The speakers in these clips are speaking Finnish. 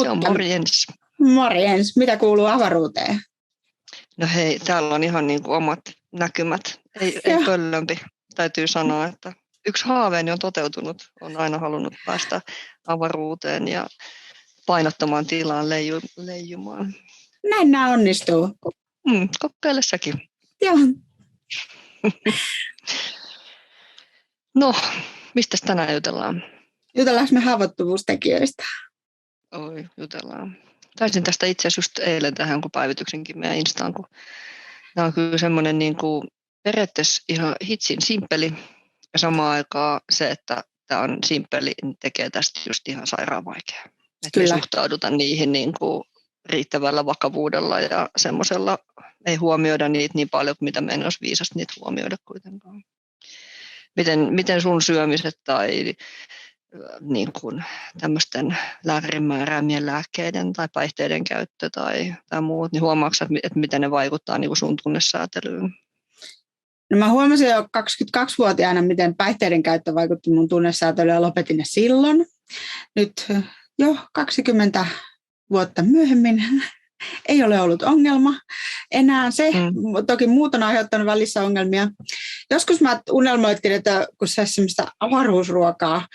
Se on Mutta morjens. morjens, mitä kuuluu avaruuteen? No hei, täällä on ihan niin kuin omat näkymät. Ei pöllömpi. Täytyy sanoa, että yksi haaveeni on toteutunut. Olen aina halunnut päästä avaruuteen ja painottomaan tilaan leijumaan. Näin nämä onnistuu. Kokeile säkin. Joo. No, mistä tänään jutellaan? Jutellaanko me haavoittuvuustekijöistä? Oi, jutellaan. Taisin tästä itse asiassa just eilen tähän, kun päivityksenkin meidän Instaan, kun tämä on kyllä semmoinen niin kuin periaatteessa ihan hitsin simppeli ja samaan aikaan se, että tämä on simppeli, niin tekee tästä just ihan sairaan vaikeaa. Että me suhtaudutaan niihin niin kuin riittävällä vakavuudella ja semmoisella ei huomioida niitä niin paljon, mitä meidän olisi viisasta niitä huomioida kuitenkaan. Miten sun syömiset tai niin kuin tämmöisten lääkärin määräämien lääkkeiden tai päihteiden käyttö tai muut, niin huomaatko, että miten ne vaikuttaa niin kuin sun tunnesäätelyyn? No mä huomasin jo 22-vuotiaana, miten päihteiden käyttö vaikutti mun tunnesäätelyyn ja lopetin ne silloin. Nyt jo 20 vuotta myöhemmin ei ole ollut ongelma enää se. Toki muut on aiheuttanut välissä ongelmia. Joskus mä unelmoitin, että kun se semmoista avaruusruokaa,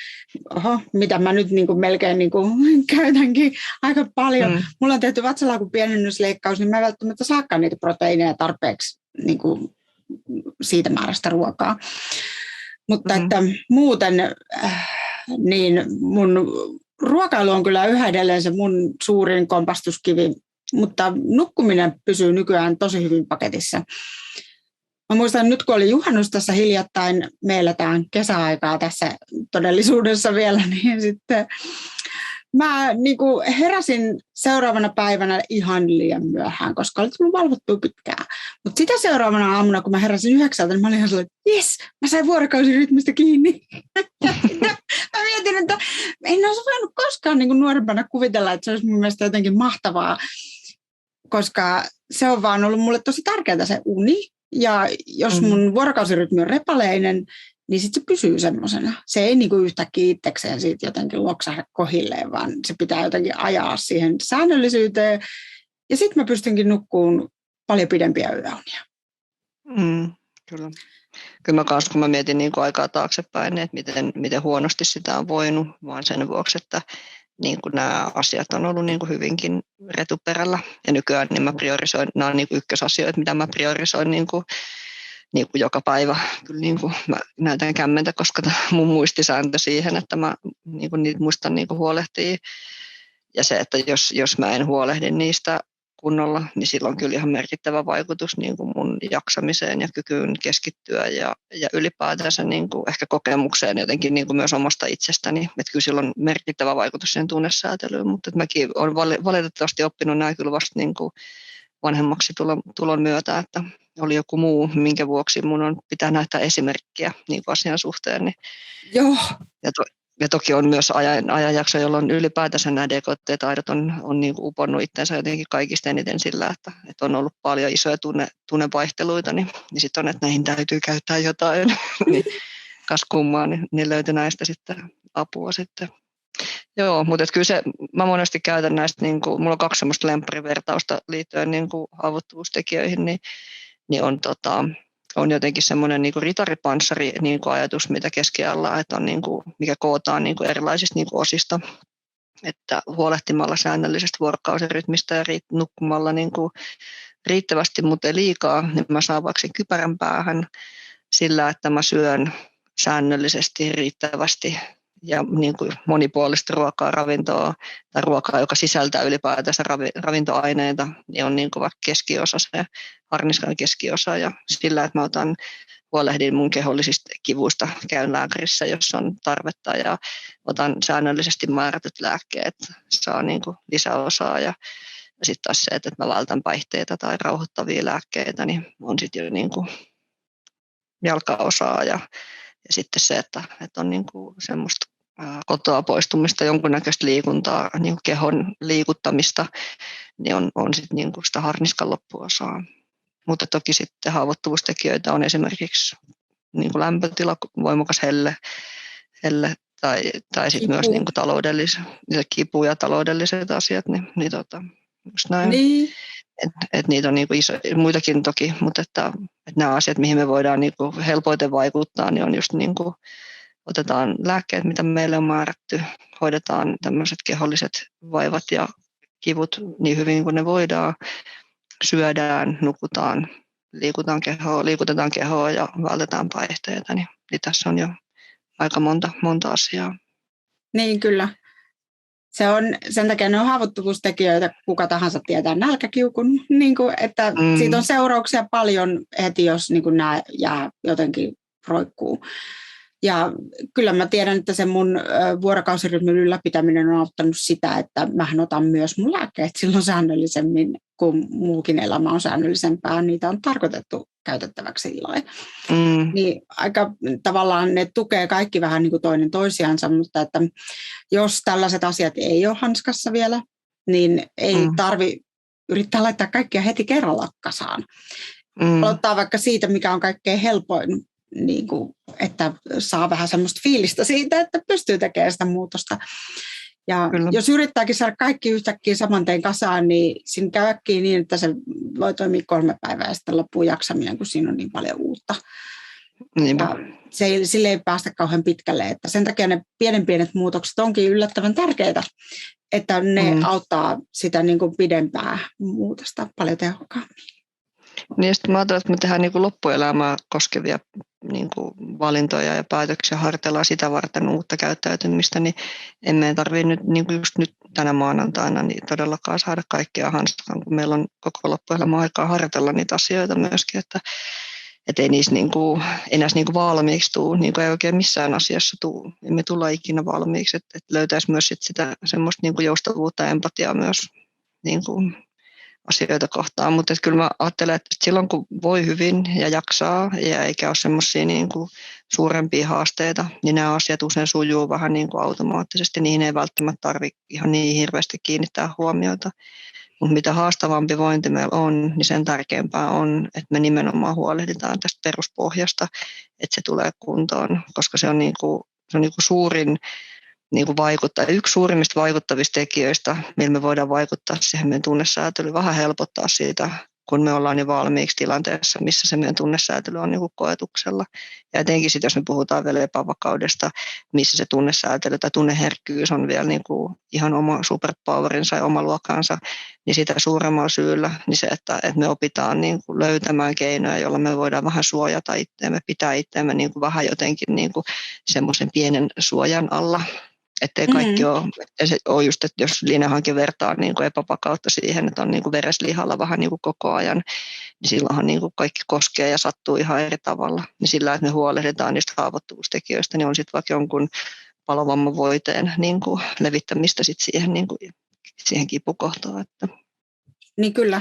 mitä mä nyt niin kuin melkein niin kuin käytänkin aika paljon. Mulla on tehty vatsalaukun pienennysleikkaus, niin mä en välttämättä saakaan niitä proteiineja tarpeeksi niin kuin siitä määrästä ruokaa. Mutta että muuten niin mun ruokailu on kyllä yhä edelleen se mun suurin kompastuskivi, mutta nukkuminen pysyy nykyään tosi hyvin paketissa. Mä muistan nyt, kun oli juhannus tässä hiljattain, me eletään kesäaikaa tässä todellisuudessa vielä, niin sitten mä niin kuin heräsin seuraavana päivänä ihan liian myöhään, koska oli tullut valvottua pitkään. Mutta sitä seuraavana aamuna, kun mä heräsin 9, niin mä olin ihan sellainen, että jes, mä sain vuorokausirytmistä kiinni. Mä mietin, että en olisi voinut koskaan niin kuin nuorempana kuvitella, että se olisi mun mielestä jotenkin mahtavaa, koska se on vaan ollut mulle tosi tärkeää se uni. Ja jos mun vuorokausirytmi on repaleinen, niin sitten se pysyy semmoisena. Se ei niinku yhtäkkiä itsekseen siitä jotenkin loksahda kohilleen, vaan se pitää jotenkin ajaa siihen säännöllisyyteen. Ja sitten mä pystynkin nukkuun paljon pidempiä yöunia. Kyllä. Kyllä mä kanssa, kun mä mietin niin kuin aikaa taaksepäin, että miten huonosti sitä on voinut, vaan sen vuoksi, että niin kuin nämä asiat on ollut niin kuin hyvinkin retuperällä. Ja nykyään niin mä priorisoin, nämä on niin kuin ykkösasioita, mitä mä priorisoin niin kuin joka päivä. Kyllä niin kuin mä näytän kämmentä, koska mun muistisääntö siihen, että mä niin kuin niitä muistan niin kuin huolehtia. Ja se, että jos mä en huolehdi niistä kunnolla, niin sillä on kyllä ihan merkittävä vaikutus niin kuin mun jaksamiseen ja kykyyn keskittyä ja ylipäätänsä niin kuin ehkä kokemukseen jotenkin niin kuin myös omasta itsestäni. Että kyllä sillä on merkittävä vaikutus siihen tunnesäätelyyn, mutta että mäkin olen valitettavasti oppinut nämä kyllä vasta niin kuin vanhemmaksi tulon myötä, että oli joku muu, minkä vuoksi mun pitää näyttää esimerkkiä niin kuin asian suhteen. Niin. Joo. Ja toki on myös ajanjakso, jolloin ylipäätänsä nämä DKT-taidot on niin kuin uponnut itsensä jotenkin kaikista eniten sillä, että on ollut paljon isoja tunnevaihteluita, niin sitten on, että näihin täytyy käyttää jotain. Niin kas kummaa, niin löytyi näistä sitten apua sitten. Joo, mutta kyllä se, mä monesti käytän näistä, niin kuin, mulla on 2 semmoista lempparivertausta liittyen niin kuin haavoittuvuustekijöihin, niin on jotenkin semmoinen niin kuin ritaripanssari niin kuin ajatus, mitä keskiajalla, että on niin kuin, mikä kootaan niin kuin erilaisista niin kuin osista, että huolehtimalla säännöllisestä vuorokausirytmistä ja nukkumalla niin kuin riittävästi, mutta ei liikaa, niin mä saan vaikka sen kypärän päähän sillä, että mä syön säännöllisesti, riittävästi ja niin kuin monipuolista ravintoa tai ruokaa, joka sisältää ylipäätänsä ravintoaineita, niin on niin kuin vaikka keskiosa, se harniskan keskiosa ja sillä, että mä huolehdin mun kehollisista kivuista, käyn lääkärissä, jos on tarvetta ja otan säännöllisesti määrätyt lääkkeet, saa niin kuin lisäosaa ja sitten taas se, että mä vältän päihteitä tai rauhoittavia lääkkeitä, niin on sitten jo niin kuin jalkaosaa ja sitten se, että on niin kuin semmoista kotoa poistumista, jonkunnäköistä liikuntaa, niin kuin kehon liikuttamista, niin on sitten niin kuin sitä harniskan loppuosaa. Mutta toki sitten haavoittuvuustekijöitä on esimerkiksi niin kuin lämpötila, voimakas helle tai sitten myös niin kuin kipu ja taloudelliset asiat, niin just näin. Niin. Et niitä on niin kuin muitakin toki, mutta että nämä asiat, mihin me voidaan niin kuin helpoiten vaikuttaa, niin on just niin kuin otetaan lääkkeet, mitä meille on määrätty, hoidetaan tämmöiset keholliset vaivat ja kivut niin hyvin kuin ne voidaan, syödään, nukutaan, liikutetaan kehoa ja vältetään päihteitä, niin tässä on jo aika monta asiaa. Niin kyllä. Se on, sen takia ne on haavoittuvuustekijöitä, kuka tahansa tietää nälkäkiukun, niin kuin, että siitä on seurauksia paljon heti, jos niin kuin nämä jää jotenkin roikkuu. Ja kyllä mä tiedän, että se mun vuorokausirytmin ylläpitäminen on auttanut sitä, että mähän otan myös mun lääkkeet silloin säännöllisemmin, kun muukin elämä on säännöllisempää. Niitä on tarkoitettu käytettäväksi sillä Niin aika tavallaan ne tukee kaikki vähän niin kuin toinen toisiansa, mutta että jos tällaiset asiat ei ole hanskassa vielä, niin ei tarvi yrittää laittaa kaikkia heti kerralla kasaan. Aloittaa vaikka siitä, mikä on kaikkein helpoin, niin kuin, että saa vähän semmoista fiilistä siitä, että pystyy tekemään sitä muutosta. Ja jos yrittääkin saada kaikki yhtäkkiä saman tein kasaan, niin siinä käy äkkiä niin, että se voi toimia 3 päivää ja sitten loppuu jaksaminen, kun siinä on niin paljon uutta. Sille ei päästä kauhean pitkälle. Että sen takia ne pienet muutokset onkin yllättävän tärkeitä, että ne auttaa sitä niin kuin pidempää muutosta paljon tehokkaammin. Niin sitten mä ajattelen, että me tehdään niin kuin loppuelämää koskevia niin kuin valintoja ja päätöksiä, harjoitellaan sitä varten uutta käyttäytymistä, niin emme tarvitse nyt, niin kuin just nyt tänä maanantaina niin todellakaan saada kaikkea hanskaan, kun meillä on koko loppuelämä aikaa harjoitella niitä asioita myöskin, että ei niissä niin kuin, enää niin kuin valmiiksi tule, niin kuin ei oikein missään asiassa tule. Emme tulla ikinä valmiiksi, että löytäisi myös sitä semmoista niin kuin joustavuutta ja empatiaa myös niin kuin asioita kohtaan, mutta kyllä mä ajattelen, että silloin kun voi hyvin ja jaksaa ja eikä ole semmoisia niin kuin suurempia haasteita, niin nämä asiat usein sujuu vähän niin kuin automaattisesti, niihin ei välttämättä tarvitse ihan niin hirveästi kiinnittää huomiota. Mutta mitä haastavampi vointi meillä on, niin sen tärkeämpää on, että me nimenomaan huolehditaan tästä peruspohjasta, että se tulee kuntoon, koska se on, niin kuin suurin niin kuin yksi suurimmista vaikuttavista tekijöistä, millä me voidaan vaikuttaa siihen meidän tunnesäätelyyn, vähän helpottaa siitä, kun me ollaan jo valmiiksi tilanteessa, missä se meidän tunnesäätely on niin kuin koetuksella. Ja etenkin sitten, jos me puhutaan vielä epävakaudesta, missä se tunnesäätely tai tunneherkkyys on vielä niin kuin ihan oma superpowerinsa ja oma luokkansa, niin sitä suuremmalla syyllä niin se, että me opitaan niin kuin löytämään keinoja, joilla me voidaan vähän suojata itseämme, pitää itseämme niin kuin vähän jotenkin niin kuin semmoisen pienen suojan alla. Ettei kaikki ole just, että jos liinahanke vertaa niin kuin epävakautta siihen, että on niin kuin vereslihalla vähän niin kuin koko ajan, niin silloinhan niin kuin kaikki koskee ja sattuu ihan eri tavalla. Niin sillä, että me huolehditaan niistä haavoittuvuustekijöistä, niin on sitten vaikka jonkun palovamman-voiteen niin kuin levittämistä sit siihen, niin kuin, siihen kipukohtaan. Että. Niin kyllä.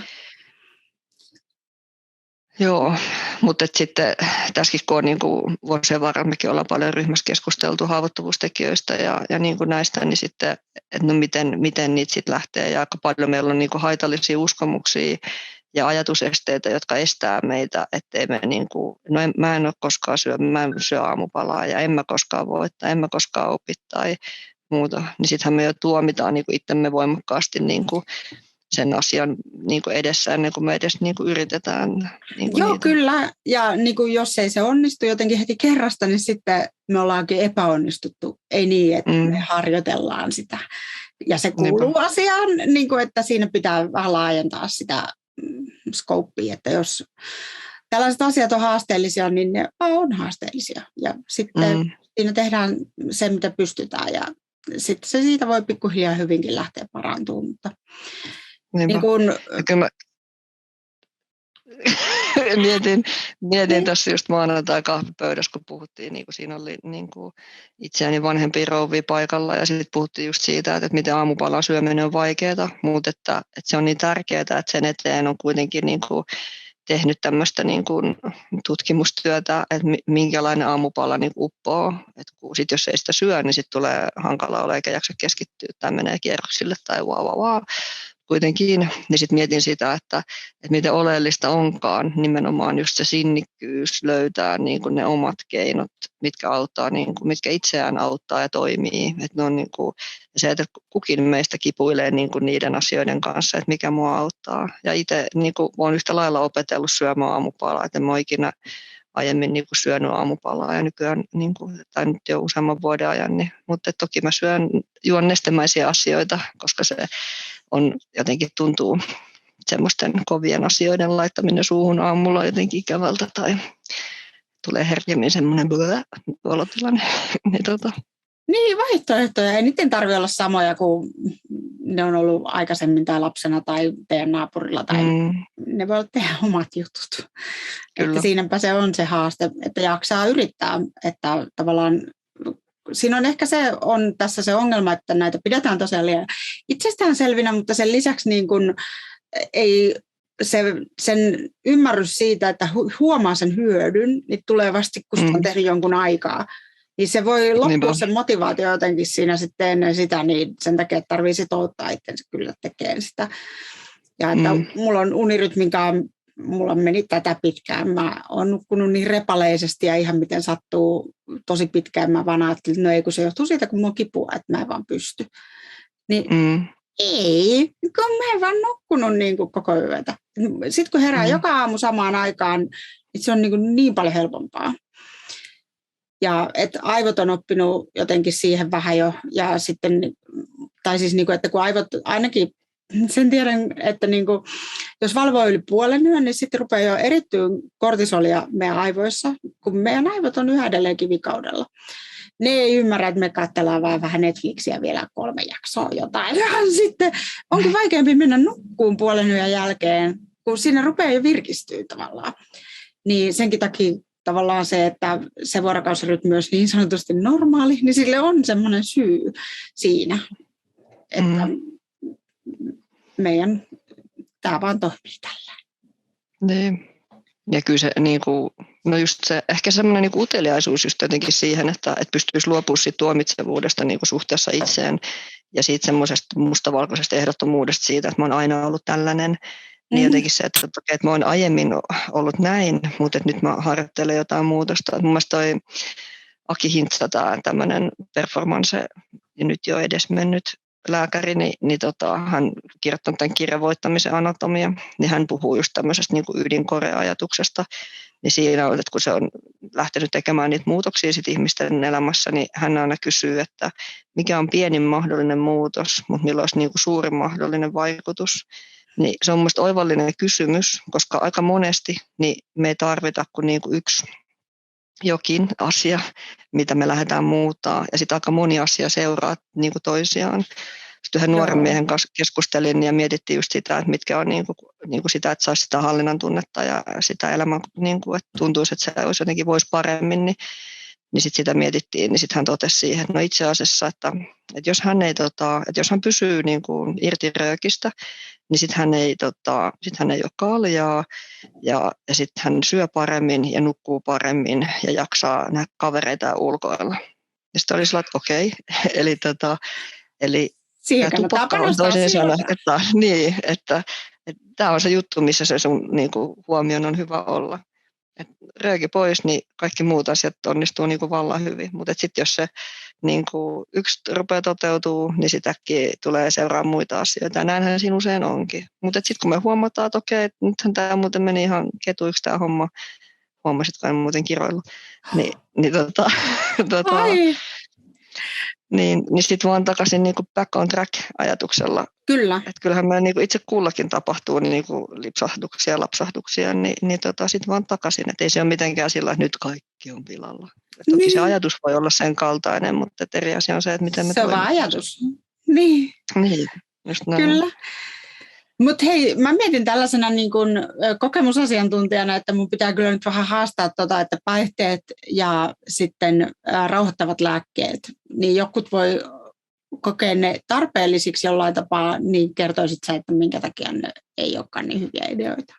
Joo, mutta sitten tässäkin kun on niin kuin vuosien varrella mekin ollaan paljon ryhmässä keskusteltu haavoittuvuustekijöistä ja niin kuin näistä, niin sitten, että no miten niitä sitten lähtee ja aika paljon meillä on niin kuin haitallisia uskomuksia ja ajatusesteitä, jotka estää meitä, ettei me niin kuin, mä en ole koskaan mä en syö aamupalaa ja en mä koskaan voi, tai en mä koskaan opi tai muuta, niin sittenhän me jo tuomitaan niin kuin itsemme voimakkaasti niin kuin sen asian niin kuin edessä ennen kuin me edes niin kuin yritetään. Niin kuin Joo, niitä. kyllä. Ja niin kuin jos ei se onnistu jotenkin heti kerrasta, niin sitten me ollaankin epäonnistuttu. Ei niin, että me harjoitellaan sitä. Ja se kuuluu asiaan, niin kuin, että siinä pitää vähän laajentaa sitä skouppia, että jos tällaiset asiat on haasteellisia, niin ne on haasteellisia. Ja sitten siinä tehdään se, mitä pystytään. Ja sitten se siitä voi pikkuhiljaa hyvinkin lähteä parantumaan, mutta niin kun, mietin tässä just maanantai kahvipöydässä, kun puhuttiin, niin kuin siinä oli niin kuin itseäni vanhempia rouvia paikalla ja sitten puhuttiin just siitä, että miten aamupalan syöminen on vaikeaa, mutta että se on niin tärkeää, että sen eteen on kuitenkin niin kuin tehnyt tämmöistä niin kuin tutkimustyötä, että minkälainen aamupala niin kuin uppoo. Että sit jos ei sitä syö, niin sitten tulee hankalaa olla eikä jaksa keskittyä tai menee kierroksille tai kuitenkin, niin sitten mietin sitä, että miten oleellista onkaan nimenomaan just se sinnikkyys löytää niin kuin ne omat keinot, mitkä auttaa, niin kuin, mitkä itseään auttaa ja toimii. Että ne on niin kuin, se, että kukin meistä kipuilee niin kuin niiden asioiden kanssa, että mikä mua auttaa. Ja itse niin kuin, olen yhtä lailla opetellut syömään aamupalaa, että en mä ole ikinä aiemmin niin kuin syönyt aamupalaa ja nykyään, niin kuin, tai nyt jo useamman vuoden ajan, niin, mutta toki mä juon nestemäisiä asioita, koska se on jotenkin tuntuu semmoisten kovien asioiden laittaminen suuhun aamulla jotenkin ikävältä tai tulee herkemmin semmoinen olotilanne. Niin, vaihtoehtoja. Ei niiden tarvitse olla samoja kuin ne on ollut aikaisemmin tai lapsena tai teidän naapurilla. Tai ne voi olla tehdä omat jutut. Että siinäpä se on se haaste, että jaksaa yrittää. Että tavallaan siinä on ehkä tässä se ongelma, että näitä pidetään tosiaan liian itsestään selvinä, mutta sen lisäksi niin kuin ei sen ymmärrys siitä, että huomaa sen hyödyn, niin tulee vasta, kun sitä on tehnyt jonkun aikaa. Niin se voi loppua se motivaatio jotenkin siinä sitten ennen sitä, niin sen takia, että tarvitsee sitouttaa itsensä kyllä tekemään sitä. Ja että mulla on unirytmin kanssa, mulla meni tätä pitkään. Mä oon nukkunut niin repaleisesti ja ihan miten sattuu tosi pitkään. Mä vaan ajattelin, että no ei, kun se johtuu siitä, kun mulla on kipua, että mä en vaan pysty. Niin ei, kun mä en vaan nukkunut niin kuin koko yötä. Sitten kun herää joka aamu samaan aikaan, niin se on niin paljon helpompaa. Ja että aivot on oppinut jotenkin siihen vähän jo, ja sitten, tai siis niin kuin, että kun aivot ainakin, sen tiedän, että niin kuin, jos valvoo yli puolen yön, niin sitten rupeaa jo erittyä kortisolia meidän aivoissa, kun meidän aivot on yhä edelleen kivikaudella. Ne ei ymmärrä, että me katsellaan vaan vähän Netflixiä vielä 3 jaksoa jotain, ja sitten onkin vaikeampi mennä nukkuun puolen yön jälkeen, kun siinä rupeaa jo virkistyä tavallaan. Niin senkin takia tavallaan se, että se vuorokausirytmi myös niin sanotusti normaali, niin sille on semmoinen syy siinä, että tämä vaan toimii tällä. Niin. Ja kyllä se, niin kuin, no just se, ehkä semmoinen niin kuin uteliaisuus just jotenkin siihen, että pystyisi luopumaan siitä tuomitsevuudesta niin kuin suhteessa itseen ja siitä semmoisesta mustavalkoisesta ehdottomuudesta siitä, että mä oon aina ollut tällainen. Niin jotenkin se, että mä oon aiemmin ollut näin, mutta että nyt mä harjoittelen jotain muutosta. Mun mielestä toi Aki Hintsa, tämmöinen performance ja nyt jo edesmennyt lääkäri, niin hän kirjoittanut tämän kirjan Voittamisen anatomia, niin hän puhuu just tämmöisestä niin kuin ydinkoreajatuksesta. Niin siinä on, että kun se on lähtenyt tekemään niitä muutoksia sit ihmisten elämässä, niin hän aina kysyy, että mikä on pienin mahdollinen muutos, mutta millä olisi niin kuin suurin mahdollinen vaikutus. Niin se on mielestäni oivallinen kysymys, koska aika monesti niin me ei tarvita kuin niinku yksi jokin asia, mitä me lähdetään muuttaa, ja sitten aika moni asia seuraa niinku toisiaan. Sitten yhden nuoren miehen kanssa keskustelin ja mietittiin just sitä, että mitkä on niinku sitä, että saisi sitä hallinnan tunnetta ja sitä elämää, niinku, että tuntuisi, että se olisi jotenkin voisi paremmin, niin sitten sitä mietittiin, niin sitten hän totesi siihen, että no itse asiassa, että jos hän pysyy niinku irti röökistä, niin sitten hän ei ole kaljaa ja sitten hän syö paremmin ja nukkuu paremmin ja jaksaa nähdä kavereita ulkoilla. Ja sitten oli sellainen, että okei, eli siihen tupakka on toisin sanoen, että tämä on se juttu, missä se sun niinku, huomion on hyvä olla. Et rööki pois, niin kaikki muut asiat onnistuu niinku vallan hyvin, mutta sitten jos se niinku, yksi rupeaa toteutuu, niin sitäkin tulee seuraa muita asioita, ja näinhän siinä usein onkin. Mutta sitten kun me huomataan, että okei, nythän tämä muuten meni ihan ketuiksi tämä homma, huomasitko en muuten kiroillut, niin sitten vaan takaisin niinku back on track ajatuksella. Kyllä. Että kyllähän me niinku itse kullakin tapahtuu niinku lipsahduksia ja lapsahduksia, niin sitten vaan takaisin. Että ei se ole mitenkään sillä, että nyt kaikki on pilalla. Toki se ajatus voi olla sen kaltainen, mutta eri asia on se, että miten me toimimme. Se on vaan ajatus. Niin, just näin. Kyllä. Mutta hei, mä mietin tällaisena niin kun kokemusasiantuntijana, että mun pitää kyllä nyt vähän haastaa että päihteet ja sitten rauhoittavat lääkkeet, niin jokut voi kokea ne tarpeellisiksi jollain tapaa, niin kertoisit sä, että minkä takia ne ei olekaan niin hyviä ideoita?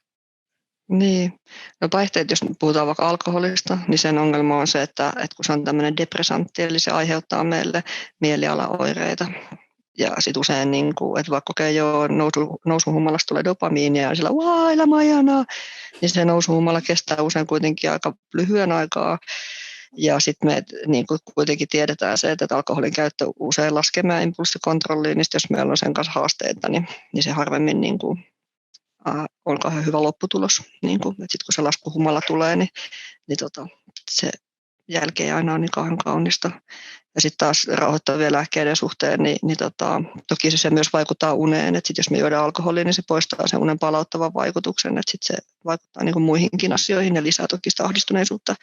Niin. No päihteet, jos puhutaan vaikka alkoholista, niin sen ongelma on se, että kun se on tämmöinen depressantti, eli se aiheuttaa meille mielialaoireita. Ja sitten usein, niin kuin, että vaikka okei, joo, nousuhumalasta tulee dopamiinia ja sillä elämä on ihanaa, niin se nousuhumala kestää usein kuitenkin aika lyhyen aikaa. Ja sitten me niin kuin kuitenkin tiedetään se, että alkoholin käyttö usein laskee meidän impulssikontrolliin, niin jos meillä on sen kanssa haasteita, niin se harvemmin niin kuin, on kauhean hyvä lopputulos. Niin sitten kun se laskuhumala tulee, niin se jälkeen ei aina ole niin kauhean kaunista. Ja sitten taas rauhoittavien lääkkeiden suhteen, niin toki se myös vaikuttaa uneen, että sit jos me juodaan alkoholia, niin se poistaa sen unen palauttavan vaikutuksen, että sitten se vaikuttaa niin kuin muihinkin asioihin ja lisää toki sitä ahdistuneisuutta.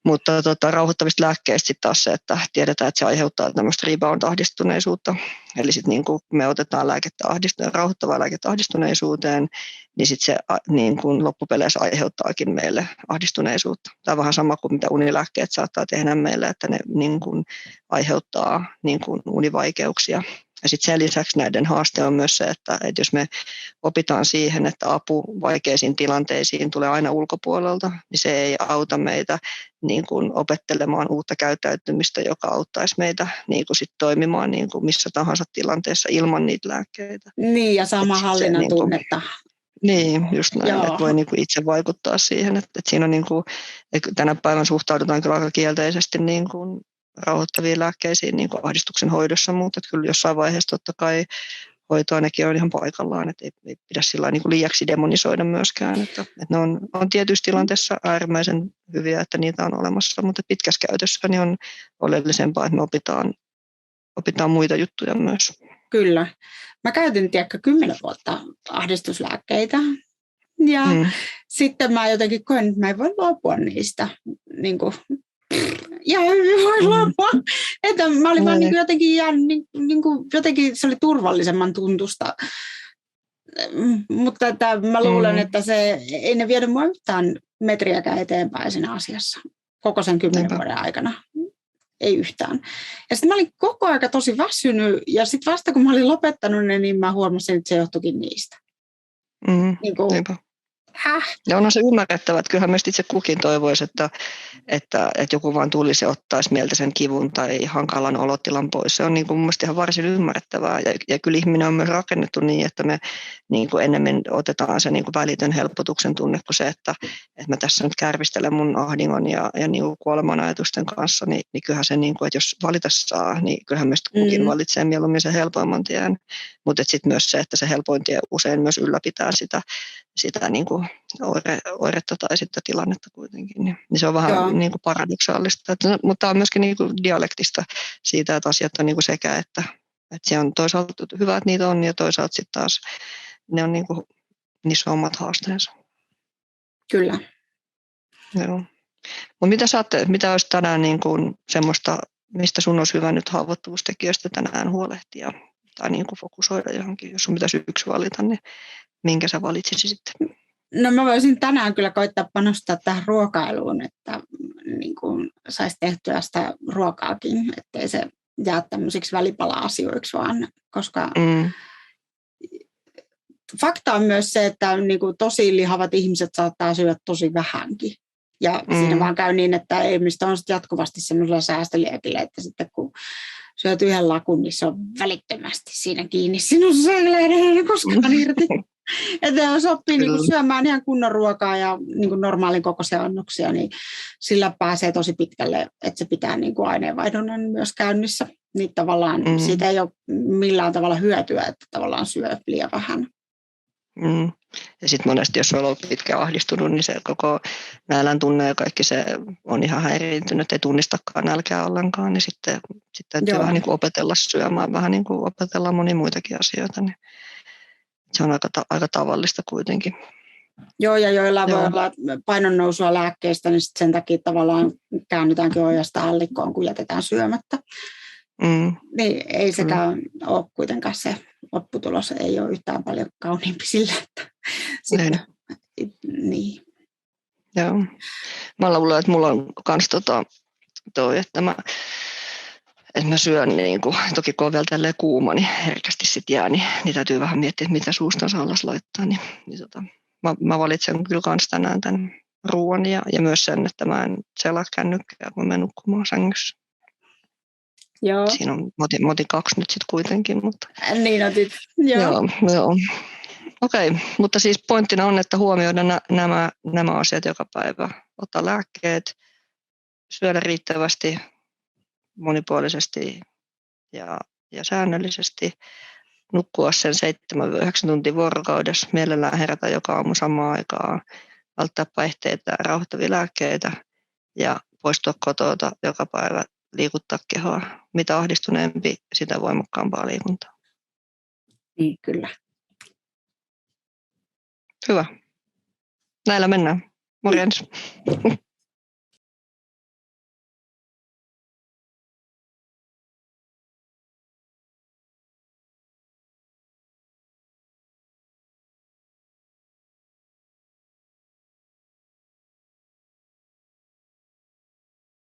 Mutta rauhoittavista lääkkeistä sitten taas se, että tiedetään, että se aiheuttaa tämmöistä rebound-ahdistuneisuutta. Eli sitten niin kuin me otetaan rauhoittavaa lääkettä ahdistuneisuuteen, niin sitten se niin kuin loppupeleissä aiheuttaakin meille ahdistuneisuutta. Tämä on vähän sama kuin mitä unilääkkeet saattaa tehdä meille, että ne niin kuin aiheuttaa niin kuin univaikeuksia. Ja sitten sen lisäksi näiden haaste on myös se, että jos me opitaan siihen, että apu vaikeisiin tilanteisiin tulee aina ulkopuolelta, niin se ei auta meitä niin kuin opettelemaan uutta käyttäytymistä, joka auttaisi meitä niin kuin sit toimimaan niin kuin missä tahansa tilanteessa ilman niitä lääkkeitä. Niin, ja sama hallinnan tunnetta. Niin, just näin, Joo. että voi niin kuin itse vaikuttaa siihen, että siinä on niin kuin, että tänä päivänä suhtaudutaan kyllä aika kielteisesti niin kuin rauhoittaviin lääkkeisiin niin kuin ahdistuksen hoidossa, mutta että kyllä jossain vaiheessa totta kai hoitoa nekin on ihan paikallaan, että ei pidä sillä niin kuin liiaksi demonisoida myöskään, että ne on tietyissä tilanteissa äärimmäisen hyviä, että niitä on olemassa, mutta pitkässä käytössä niin on oleellisempaa, että me opitaan muita juttuja myös. Kyllä. Mä käytin 10 vuotta ahdistuslääkkeitä ja sitten mä jotenkin koen, että mä en voi luopua niistä. Niin kuin, ja hyvin voi luopua. Että mä olin vaan niin jotenkin, jotenkin se oli turvallisemman tuntusta. Mutta että mä luulen, että ei ne viedä mua yhtään metriäkään eteenpäin siinä asiassa koko sen 10 vuoden aikana. Ei yhtään. Ja sitten mä olin koko aika tosi väsynyt, ja sitten vasta kun mä olin lopettanut ne, niin mä huomasin, että se johtuikin niistä. Niin kuin, ja onhan se ymmärrettävä, että kyllähän meistä itse kukin toivoisi, että joku vaan tulisi ja ottaisi mieltä sen kivun tai hankalan olotilan pois. Se on niin kuin mun mielestä ihan varsin ymmärrettävää. Ja kyllä ihminen on myös rakennettu niin, että me niin kuin enemmän otetaan se niin kuin välitön helpotuksen tunne kuin se, että mä tässä nyt kärvistelen mun ahdingon ja niin kuin kuoleman ajatusten kanssa. Niin kyllähän se, niin kuin, että jos valita saa, niin kyllähän meistä kukin valitsee mieluummin sen helpoimman tien. Mutta sitten myös se, että se helpoin tie usein myös ylläpitää sitä niin kuin oiretta tai sitten tilannetta kuitenkin. Niin se on vähän niin kuin paradoksaalista. Mutta tämä on myöskin niin kuin dialektista siitä, että asiat on niin kuin sekä, että se on toisaalta hyvä, että niitä on, ja toisaalta sitten taas ne on niin kuin, niissä on omat haasteensa. Kyllä. Joo. Mutta mitä olisi tänään niin kuin semmoista, mistä sun olisi hyvä nyt haavoittuvuustekijöistä tänään huolehtia tai niin kuin fokusoida johonkin, jos sun pitäisi yksi valita, niin minkä sä valitsisit sitten? No mä voisin tänään kyllä koittaa panostaa tähän ruokailuun, että niin kuin saisi tehtyä sitä ruokaakin, ettei se jää tämmöisiksi välipala-asioiksi vaan, koska fakta on myös se, että niin kuin tosi lihavat ihmiset saattaa syödä tosi vähänkin. Ja siinä vaan käy niin, että ihmiset on jatkuvasti semmoisella säästöliekillä, että sitten kun syöt yhden lakun, niin se on välittömästi siinä kiinni sinussa, ei koskaan irti. Että jos oppii niin syömään ihan kunnon ruokaa ja niin normaalin kokoisia annoksia, niin sillä pääsee tosi pitkälle, että se pitää niin aineenvaihdunnan myös käynnissä. Niin tavallaan siitä ei ole millään tavalla hyötyä, että tavallaan syö liian vähän. Ja sitten monesti, jos on ollut pitkään ahdistunut, niin se koko nälän tunne ja kaikki se on ihan häiriintynyt, ei tunnistakaan nälkää ollenkaan, niin sitten täytyy vähän niin kuin opetella syömään, vähän niin kuin opetella monia muitakin asioita, niin se on aika tavallista kuitenkin. Joo, ja joilla voi olla painonnousua lääkkeistä, niin sen takia tavallaan käännytäänkin ojasta allikkoon, kun jätetään syömättä. Niin ei sekään ole kuitenkaan se lopputulos, ei ole yhtään paljon kauniimpi sillä, että sitten, niin. Joo. Mä luulen, että mulla on myös että mä syön, niin kuin, toki kun on vielä tälleen kuuma, niin herkästi sit jää, niin täytyy vähän miettiä, että mitä suustansa alas laittaa. Niin mä valitsen kyllä kans tänään tämän ruoan ja myös sen, että mä en selaa kännykkää, kun mä menen nukkumaan sängyssä. Joo. Siinä on moti 2 nyt sitten kuitenkin. Mutta. Niin otit, joo. Joo. Okei, mutta siis pointtina on, että huomioida nämä asiat joka päivä. Ottaa lääkkeet, syödä riittävästi, monipuolisesti ja säännöllisesti, nukkua sen 7-9 tuntia vuorokaudessa, mielellään herätä joka aamu samaan aikaan, välttää päihteitä ja rauhoittavia lääkkeitä ja poistua kotota joka päivä, liikuttaa kehoa. Mitä ahdistuneempi, sitä voimakkaampaa liikuntaa. Niin, kyllä. Hyvä. Näillä mennään. Morjens.